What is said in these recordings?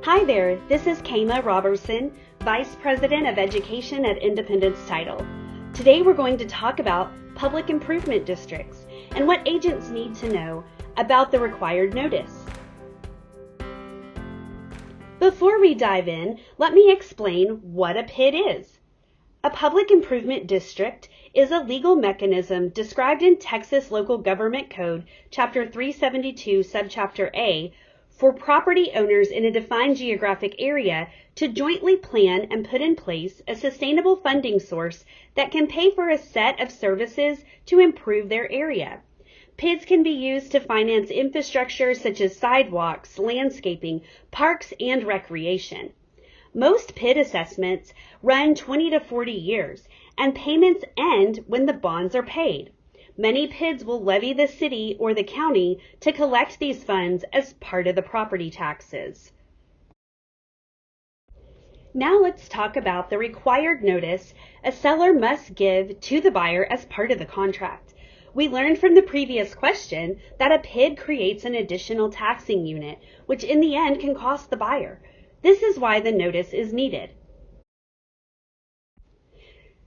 Hi there, this is Kayla Robertson, Vice President of Education at Independence Title. Today we're going to talk about public improvement districts and what agents need to know about the required notice. Before we dive in, let me explain what a PID is. A public improvement district is a legal mechanism described in Texas Local Government Code, Chapter 372, Subchapter A, for property owners in a defined geographic area to jointly plan and put in place a sustainable funding source that can pay for a set of services to improve their area. PIDs can be used to finance infrastructure such as sidewalks, landscaping, parks, and recreation. Most PID assessments run 20 to 40 years, and payments end when the bonds are paid. Many PIDs will levy the city or the county to collect these funds as part of the property taxes. Now let's talk about the required notice a seller must give to the buyer as part of the contract. We learned from the previous question that a PID creates an additional taxing unit, which in the end can cost the buyer. This is why the notice is needed.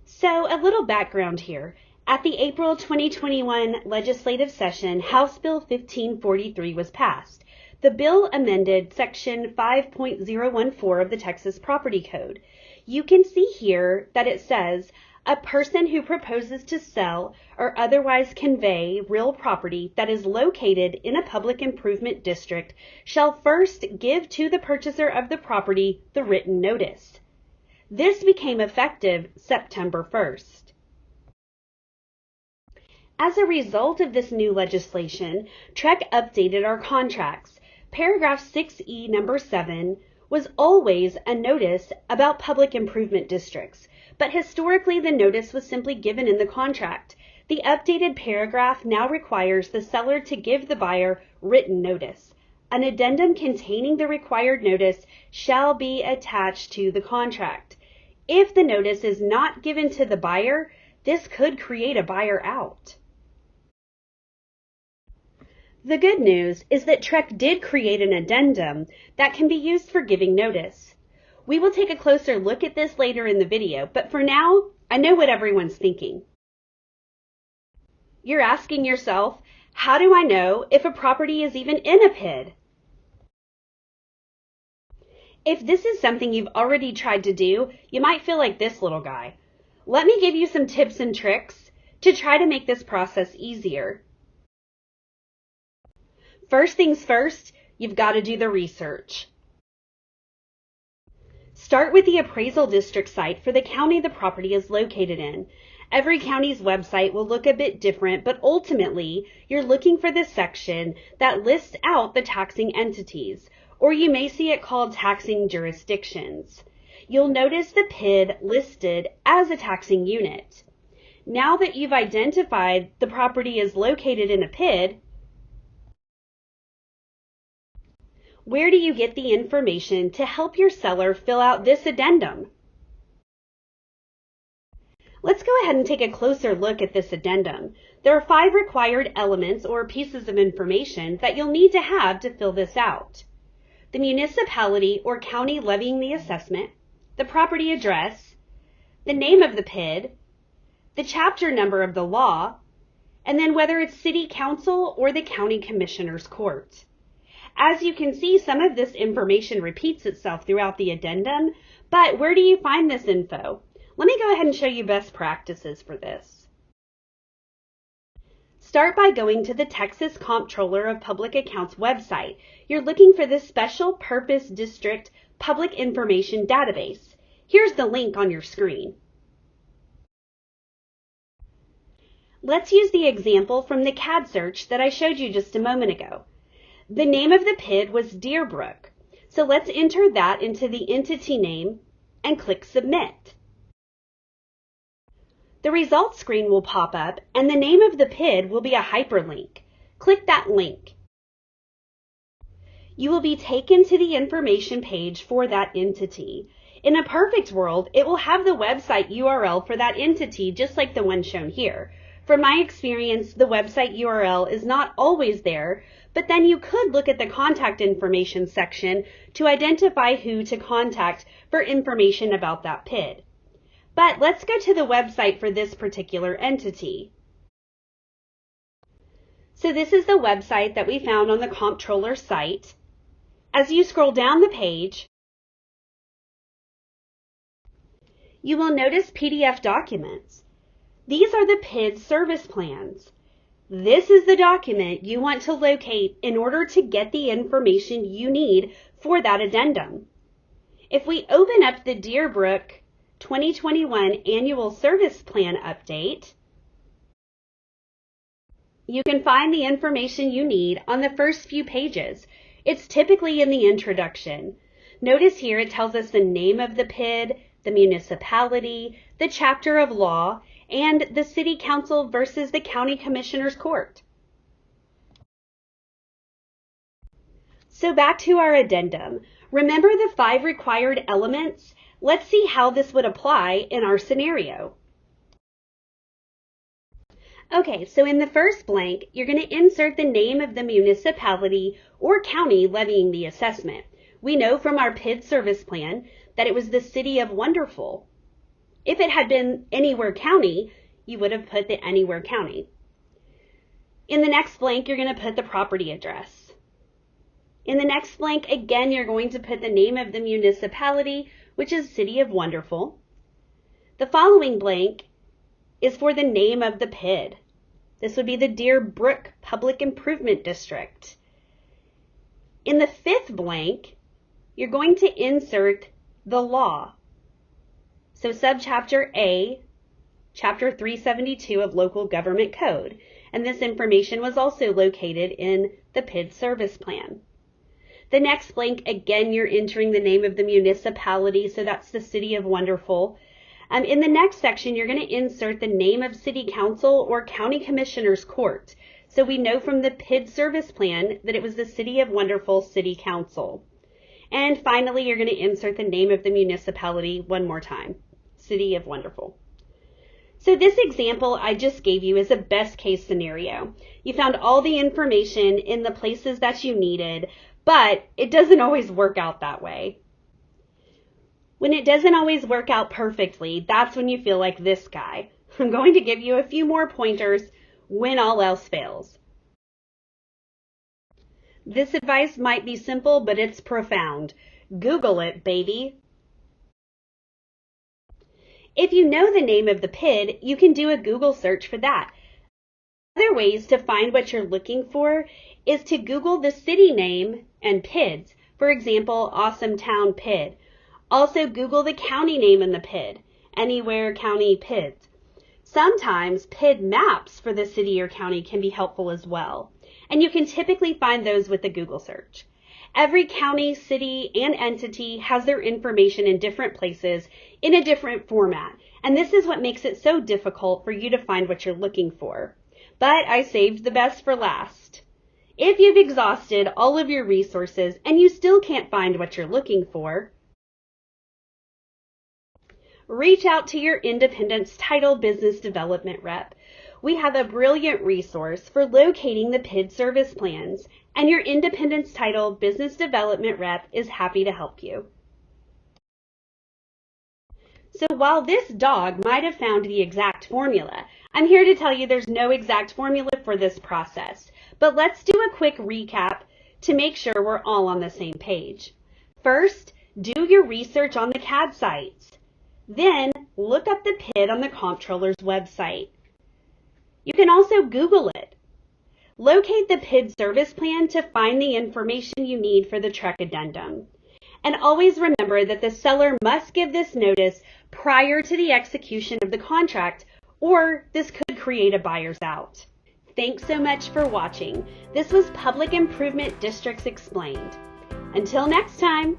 So, a little background here. At the April 2021 legislative session, House Bill 1543 was passed. The bill amended Section 5.014 of the Texas Property Code. You can see here that it says, a person who proposes to sell or otherwise convey real property that is located in a public improvement district shall first give to the purchaser of the property the written notice. This became effective September 1st. As a result of this new legislation, TREC updated our contracts. Paragraph 6E, number 7, was always a notice about public improvement districts, but historically the notice was simply given in the contract. The updated paragraph now requires the seller to give the buyer written notice. An addendum containing the required notice shall be attached to the contract. If the notice is not given to the buyer, this could create a buyer out. The good news is that TREC did create an addendum that can be used for giving notice. We will take a closer look at this later in the video, but for now, I know what everyone's thinking. You're asking yourself, how do I know if a property is even in a PID? If this is something you've already tried to do, you might feel like this little guy. Let me give you some tips and tricks to try to make this process easier. First things first, you've got to do the research. Start with the appraisal district site for the county the property is located in. Every county's website will look a bit different, but ultimately, you're looking for the section that lists out the taxing entities, or you may see it called taxing jurisdictions. You'll notice the PID listed as a taxing unit. Now that you've identified the property is located in a PID, where do you get the information to help your seller fill out this addendum? Let's go ahead and take a closer look at this addendum. There are 5 required elements or pieces of information that you'll need to have to fill this out. The municipality or county levying the assessment, the property address, the name of the PID, the chapter number of the law, and then whether it's city council or the county commissioner's court. As you can see, some of this information repeats itself throughout the addendum, but where do you find this info? Let me go ahead and show you best practices for this. Start by going to the Texas Comptroller of Public Accounts website. You're looking for this Special Purpose District Public Information Database. Here's the link on your screen. Let's use the example from the CAD search that I showed you just a moment ago. The name of the PID was Deerbrook, so let's enter that into the entity name and click Submit. The results screen will pop up and the name of the PID will be a hyperlink. Click that link. You will be taken to the information page for that entity. In a perfect world, it will have the website URL for that entity just like the one shown here. From my experience, the website URL is not always there, but then you could look at the contact information section to identify who to contact for information about that PID. But let's go to the website for this particular entity. So this is the website that we found on the Comptroller site. As you scroll down the page, you will notice PDF documents. These are the PID service plans. This is the document you want to locate in order to get the information you need for that addendum. If we open up the Deerbrook 2021 Annual Service Plan Update, you can find the information you need on the first few pages. It's typically in the introduction. Notice here it tells us the name of the PID, the municipality, the chapter of law, and the city council versus the county commissioner's court. So back to our addendum. Remember the 5 required elements? Let's see how this would apply in our scenario. Okay, so in the first blank, you're going to insert the name of the municipality or county levying the assessment. We know from our PID service plan that it was the City of Wonderful. If it had been Anywhere County, you would have put the Anywhere County. In the next blank, you're going to put the property address. In the next blank, again, you're going to put the name of the municipality, which is City of Wonderful. The following blank is for the name of the PID. This would be the Deerbrook Public Improvement District. In the 5th blank, you're going to insert the law. So subchapter A, chapter 372 of Local Government Code. And this information was also located in the PID service plan. The next blank, again, you're entering the name of the municipality, so that's the City of Wonderful. In the next section, you're going to insert the name of City Council or County Commissioner's Court. So we know from the PID service plan that it was the City of Wonderful City Council. And finally, you're going to insert the name of the municipality one more time, City of Wonderful. So this example I just gave you is a best case scenario. You found all the information in the places that you needed, but it doesn't always work out that way. When it doesn't always work out perfectly, that's when you feel like this guy. I'm going to give you a few more pointers when all else fails. This advice might be simple, but it's profound. Google it, baby. If you know the name of the PID, you can do a Google search for that. Other ways to find what you're looking for is to Google the city name and PIDs. For example, Awesome Town PID. Also Google the county name in the PID, Anywhere County PIDs. Sometimes PID maps for the city or county can be helpful as well, and you can typically find those with a Google search. Every county, city, and entity has their information in different places in a different format, and this is what makes it so difficult for you to find what you're looking for. But I saved the best for last. If you've exhausted all of your resources and you still can't find what you're looking for, reach out to your Independence Title Business Development Rep. We have a brilliant resource for locating the PID service plans, and your Independence Title Business Development Rep is happy to help you. So while this dog might have found the exact formula, I'm here to tell you there's no exact formula for this process. But let's do a quick recap to make sure we're all on the same page. First, do your research on the CAD sites. Then, look up the PID on the Comptroller's website. You can also Google it. Locate the PID service plan to find the information you need for the truck addendum. And always remember that the seller must give this notice prior to the execution of the contract, or this could create a buyer's out. Thanks so much for watching. This was Public Improvement Districts Explained. Until next time.